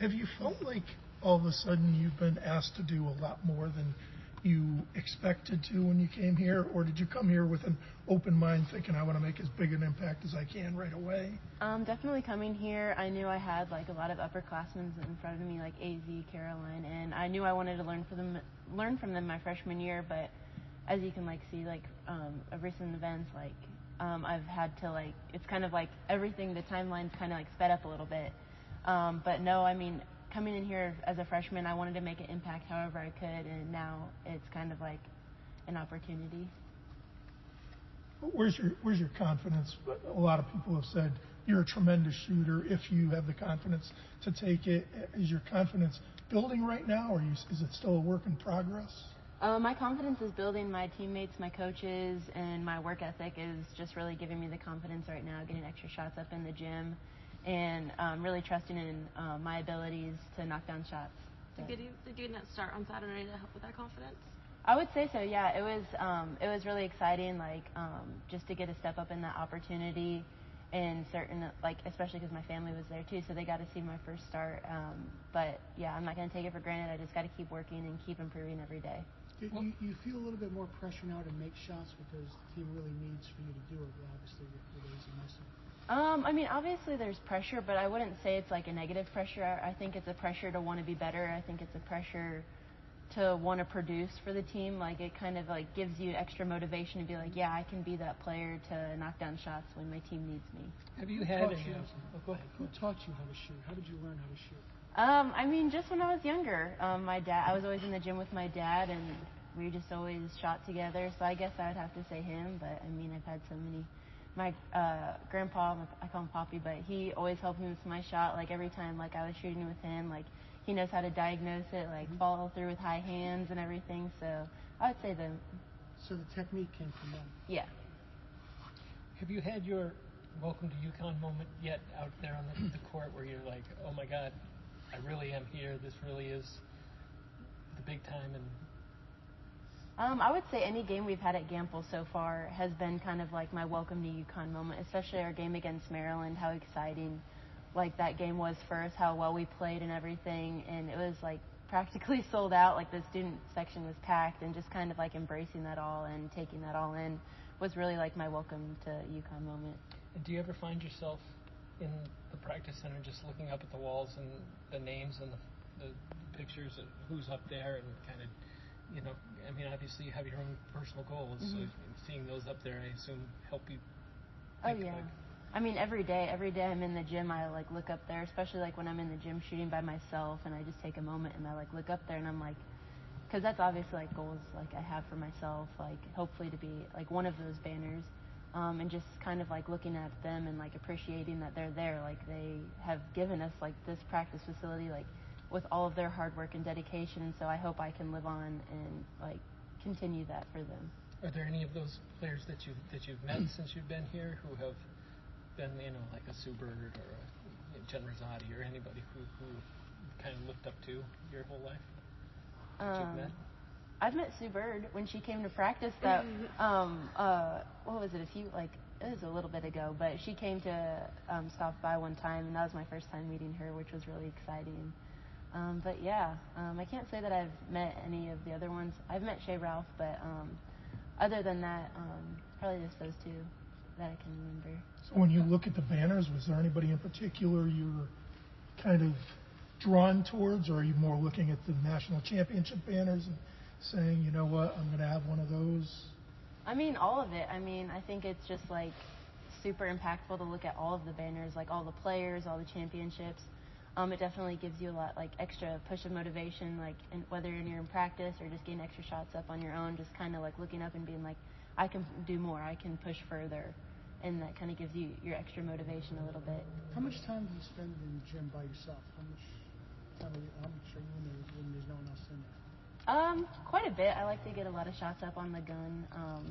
Have you felt like all of a sudden you've been asked to do a lot more than you expected to when you came here, or did you come here with an open mind thinking I want to make as big an impact as I can right away? Definitely coming here, I knew I had like a lot of upperclassmen in front of me, like AZ, Caroline, and I knew I wanted to learn from them my freshman year. But as you can like see, like of recent events, like I've had to like, it's kind of like everything, the timeline's kind of like sped up a little bit. But no, I mean, coming in here as a freshman, I wanted to make an impact however I could, and now it's kind of like an opportunity. Where's your confidence? A lot of people have said you're a tremendous shooter if you have the confidence to take it. Is your confidence building right now, or is it still a work in progress? My confidence is building. My teammates, my coaches, and my work ethic is just really giving me the confidence right now, getting extra shots up in the gym, and really trusting in my abilities to knock down shots. Did you get that start on Saturday to help with that confidence? I would say so, yeah. It was really exciting, like just to get a step up in that opportunity, and certain, like especially because my family was there too, so they got to see my first start. But yeah, I'm not going to take it for granted. I just got to keep working and keep improving every day. You feel a little bit more pressure now to make shots because the team really needs for you to do it, obviously, with AZ missing. I mean, obviously there's pressure, but I wouldn't say it's like a negative pressure. I think it's a pressure to want to be better. I think it's a pressure to want to produce for the team. Like it kind of like gives you extra motivation to be like, yeah, I can be that player to knock down shots when my team needs me. Have you had go ahead. Who taught you how to shoot? How did you learn how to shoot? I mean, just when I was younger, my dad, I was always in the gym with my dad, and we just always shot together. So I guess I would have to say him, but I mean, I've had so many. My grandpa, I call him Poppy, but he always helped me with my shot. Like every time, like I was shooting with him, like he knows how to diagnose it, like follow through with high hands and everything. So I would say them. So the technique came from them. Yeah. Have you had your welcome to UConn moment yet out there on the court where you're like, oh my God, I really am here. This really is the big time. And I would say any game we've had at Gamble so far has been kind of like my welcome to UConn moment, especially our game against Maryland, how exciting like that game was for us, how well we played and everything. And it was like practically sold out, like the student section was packed, and just kind of like embracing that all and taking that all in was really like my welcome to UConn moment. And do you ever find yourself in the practice center just looking up at the walls and the names and the pictures of who's up there and kind of, you know, I mean, obviously you have your own personal goals, so seeing those up there, I assume, help you think Oh, yeah. like, I mean, every day I'm in the gym, I like look up there, especially like when I'm in the gym shooting by myself, and I just take a moment and I like look up there and I'm like, because that's obviously like goals like I have for myself, like hopefully to be like one of those banners, and just kind of like looking at them and like appreciating that they're there, like they have given us like this practice facility like with all of their hard work and dedication, and so I hope I can live on and like continue that for them. Are there any of those players that you've met since you've been here who have been, you know, like a Sue Bird or a Jen Rosati or anybody who you kind of looked up to your whole life that you've met? I've met Sue Bird when she came to practice. That what was it? It was a little bit ago, but she came to stop by one time, and that was my first time meeting her, which was really exciting. But yeah, I can't say that I've met any of the other ones. I've met Shea Ralph, but other than that, probably just those two that I can remember. So when you look at the banners, was there anybody in particular you're kind of drawn towards, or are you more looking at the national championship banners and saying, you know what, I'm going to have one of those? I mean, all of it. I mean, I think it's just like super impactful to look at all of the banners, like all the players, all the championships. It definitely gives you a lot, like extra push of motivation, like whether you're in practice or just getting extra shots up on your own, just kind of like looking up and being like, I can do more, I can push further, and that kind of gives you your extra motivation a little bit. How much time do you spend in the gym by yourself? How much are you in there when there's no one else in there? Quite a bit. I like to get a lot of shots up on the gun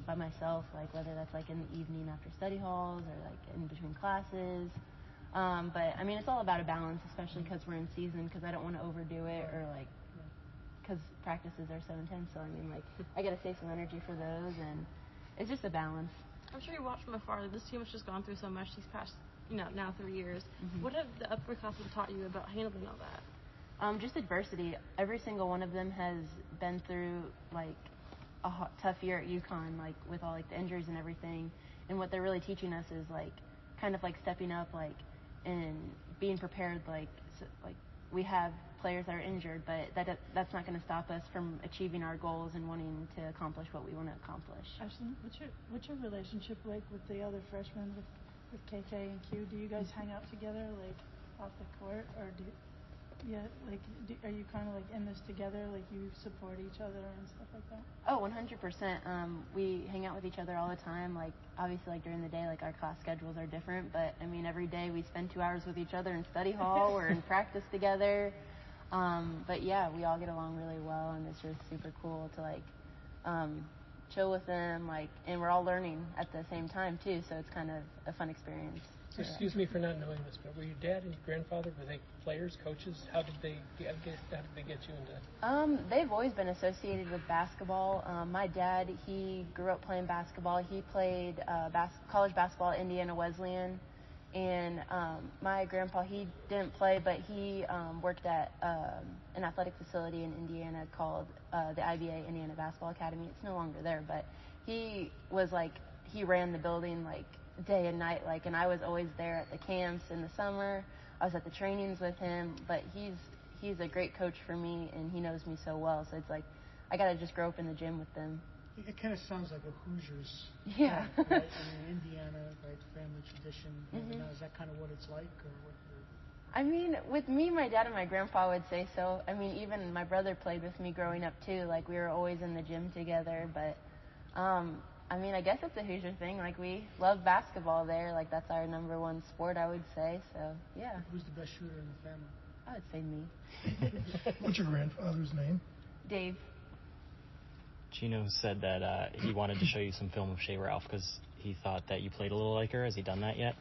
by myself, like whether that's like in the evening after study halls or like in between classes. But I mean, it's all about a balance, especially because we're in season, because I don't want to overdo it or like, because practices are so intense. So I mean, like, I got to save some energy for those, and it's just a balance. I'm sure you watch from afar. This team has just gone through so much these past, now 3 years. What have the upperclassmen taught you about handling all that? Just adversity. Every single one of them has been through like a tough year at UConn, like with all like the injuries and everything. And what they're really teaching us is like kind of like stepping up, like and being prepared. Like we have players that are injured, but that's not going to stop us from achieving our goals and wanting to accomplish what we want to accomplish. Ashlynn, what's your relationship like with the other freshmen, with KK and Q? Do you guys hang out together like off the court, or are you kind of like in this together, like you support each other and stuff like that? Oh, 100%. We hang out with each other all the time. Like obviously, like during the day, like our class schedules are different, but I mean every day we spend 2 hours with each other in study hall or in practice together. But yeah, we all get along really well, and it's just super cool to like chill with them, like, and we're all learning at the same time too, so it's kind of a fun experience. Excuse me for not knowing this, but were your dad and your grandfather, were they players, coaches? How did they get you into? They've always been associated with basketball. My dad, he grew up playing basketball. He played college basketball at Indiana Wesleyan. And my grandpa, he didn't play, but he worked at an athletic facility in Indiana called the IBA, Indiana Basketball Academy. It's no longer there, but he was like, he ran the building like day and night, like, and I was always there at the camps in the summer. I was at the trainings with him, but he's a great coach for me, and he knows me so well. So it's like I gotta just grow up in the gym with them. It kind of sounds like a Hoosiers. Yeah. Right? I mean, Indiana, right? Family tradition. Mm-hmm. Is that kind of what it's like, or what? I mean, with me, my dad and my grandpa would say so. I mean, even my brother played with me growing up too. Like we were always in the gym together. But I mean, I guess it's a Hoosier thing. Like we love basketball there. Like that's our number one sport, I would say. So yeah. Who's the best shooter in the family? I would say me. What's your grandfather's name? Dave. Gino said that he wanted to show you some film of Shea Ralph because he thought that you played a little like her. Has he done that yet?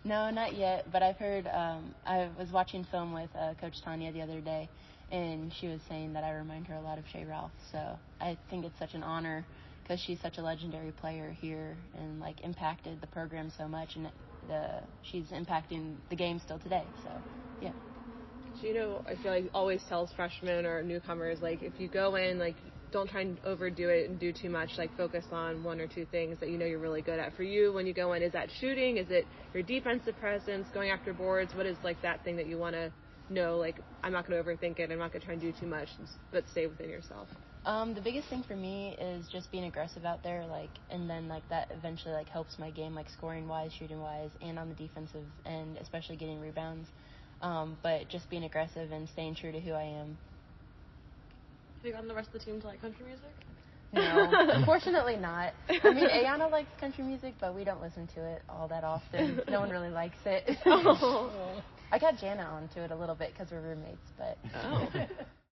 No, not yet, but I've heard, I was watching film with Coach Tanya the other day, and she was saying that I remind her a lot of Shea Ralph, so I think it's such an honor because she's such a legendary player here and, like, impacted the program so much, and she's impacting the game still today, so, yeah. Gino, I feel like always tells freshmen or newcomers, like, if you go in, like, don't try and overdo it and do too much. Like, focus on one or two things that you know you're really good at. For you, when you go in, is that shooting? Is it your defensive presence, going after boards? What is, like, that thing that you want to know? Like, I'm not going to overthink it. I'm not going to try and do too much, but stay within yourself. The biggest thing for me is just being aggressive out there, like, and then, like, that eventually, like, helps my game, like, scoring-wise, shooting-wise, and on the defensive end, especially getting rebounds. But just being aggressive and staying true to who I am. Have you gotten the rest of the team to like country music? No, unfortunately not. I mean, Ayana likes country music, but we don't listen to it all that often. No one really likes it. I got Jana onto it a little bit because we're roommates, but... Oh.